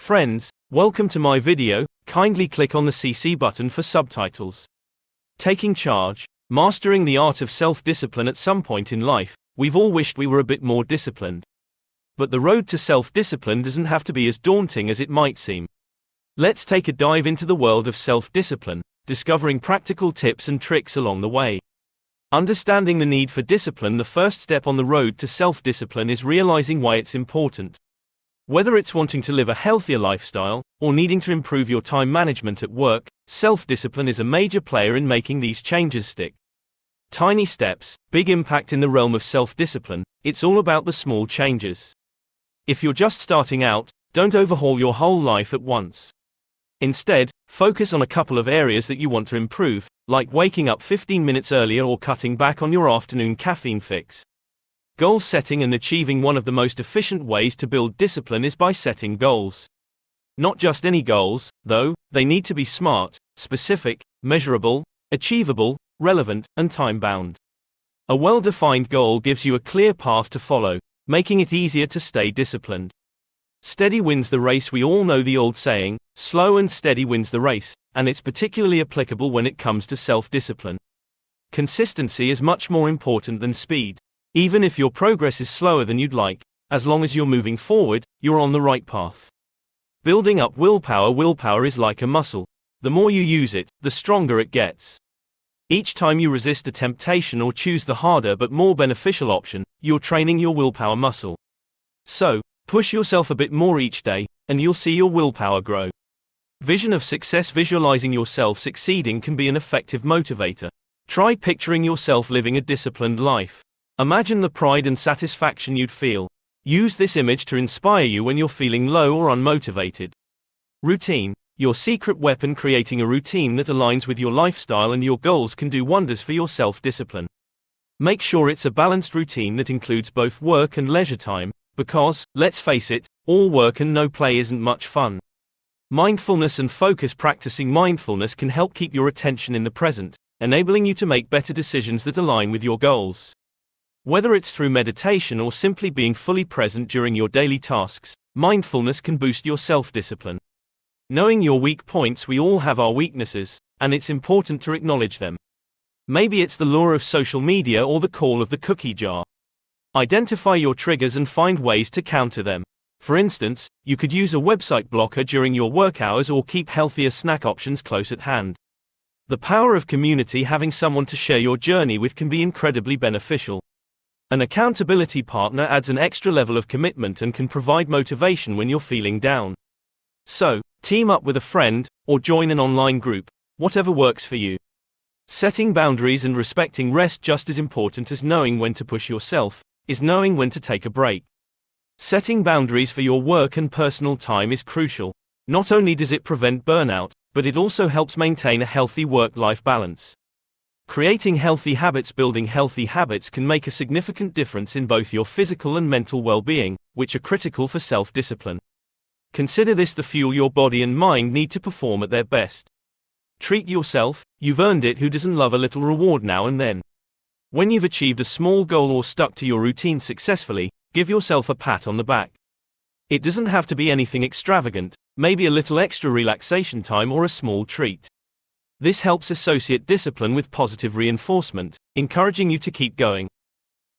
Friends, welcome to my video. Kindly click on the CC button for subtitles. Taking charge, mastering the art of self-discipline. At some point in life, we've all wished we were a bit more disciplined. But the road to self-discipline doesn't have to be as daunting as it might seem. Let's take a dive into the world of self-discipline, discovering practical tips and tricks along the way. Understanding the need for discipline. The first step on the road to self-discipline is realizing why it's important. Whether it's wanting to live a healthier lifestyle, or needing to improve your time management at work, self-discipline is a major player in making these changes stick. Tiny steps, big impact. In the realm of self-discipline, it's all about the small changes. If you're just starting out, don't overhaul your whole life at once. Instead, focus on a couple of areas that you want to improve, like waking up 15 minutes earlier or cutting back on your afternoon caffeine fix. Goal setting and achieving. One of the most efficient ways to build discipline is by setting goals. Not just any goals, though, they need to be smart, specific, measurable, achievable, relevant, and time-bound. A well-defined goal gives you a clear path to follow, making it easier to stay disciplined. Steady wins the race. We all know the old saying, slow and steady wins the race, and it's particularly applicable when it comes to self-discipline. Consistency is much more important than speed. Even if your progress is slower than you'd like, as long as you're moving forward, you're on the right path. Building up willpower. Willpower is like a muscle. The more you use it, the stronger it gets. Each time you resist a temptation or choose the harder but more beneficial option, you're training your willpower muscle. So, push yourself a bit more each day, and you'll see your willpower grow. Vision of success. Visualizing yourself succeeding can be an effective motivator. Try picturing yourself living a disciplined life. Imagine the pride and satisfaction you'd feel. Use this image to inspire you when you're feeling low or unmotivated. Routine. Your secret weapon. Creating a routine that aligns with your lifestyle and your goals can do wonders for your self-discipline. Make sure it's a balanced routine that includes both work and leisure time, because, let's face it, all work and no play isn't much fun. Mindfulness and focus. Practicing mindfulness can help keep your attention in the present, enabling you to make better decisions that align with your goals. Whether it's through meditation or simply being fully present during your daily tasks, mindfulness can boost your self-discipline. Knowing your weak points. We all have our weaknesses, and it's important to acknowledge them. Maybe it's the lure of social media or the call of the cookie jar. Identify your triggers and find ways to counter them. For instance, you could use a website blocker during your work hours or keep healthier snack options close at hand. The power of community. Having someone to share your journey with can be incredibly beneficial. An accountability partner adds an extra level of commitment and can provide motivation when you're feeling down. So, team up with a friend, or join an online group, whatever works for you. Setting boundaries and respecting rest. Just as important as knowing when to push yourself, is knowing when to take a break. Setting boundaries for your work and personal time is crucial. Not only does it prevent burnout, but it also helps maintain a healthy work-life balance. Creating healthy habits. Building healthy habits can make a significant difference in both your physical and mental well-being, which are critical for self-discipline. Consider this: the fuel your body and mind need to perform at their best. Treat yourself, you've earned it. Who doesn't love a little reward now and then? When you've achieved a small goal or stuck to your routine successfully, give yourself a pat on the back. It doesn't have to be anything extravagant, maybe a little extra relaxation time or a small treat. This helps associate discipline with positive reinforcement, encouraging you to keep going.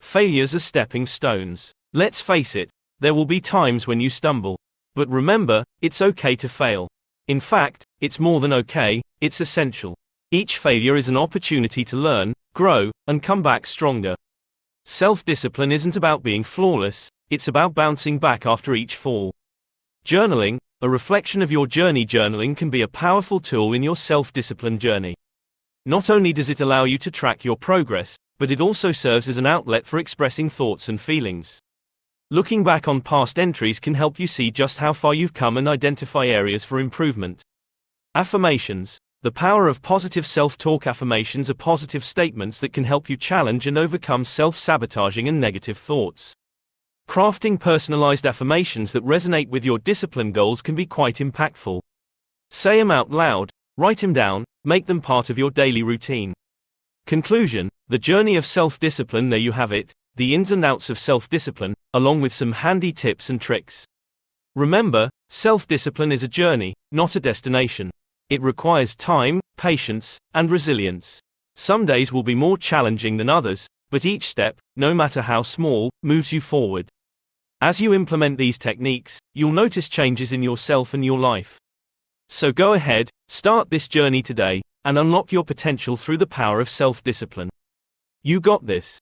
Failures are stepping stones. Let's face it, there will be times when you stumble. But remember, it's okay to fail. In fact, it's more than okay, it's essential. Each failure is an opportunity to learn, grow, and come back stronger. Self-discipline isn't about being flawless, it's about bouncing back after each fall. Journaling, a reflection of your journey. Journaling can be a powerful tool in your self-discipline journey. Not only does it allow you to track your progress, but it also serves as an outlet for expressing thoughts and feelings. Looking back on past entries can help you see just how far you've come and identify areas for improvement. Affirmations. The power of positive self-talk. Affirmations are positive statements that can help you challenge and overcome self-sabotaging and negative thoughts. Crafting personalized affirmations that resonate with your discipline goals can be quite impactful. Say them out loud, write them down, make them part of your daily routine. Conclusion: the journey of self-discipline. There you have it, the ins and outs of self-discipline, along with some handy tips and tricks. Remember, self-discipline is a journey, not a destination. It requires time, patience, and resilience. Some days will be more challenging than others, but each step, no matter how small, moves you forward. As you implement these techniques, you'll notice changes in yourself and your life. So go ahead, start this journey today, and unlock your potential through the power of self-discipline. You got this.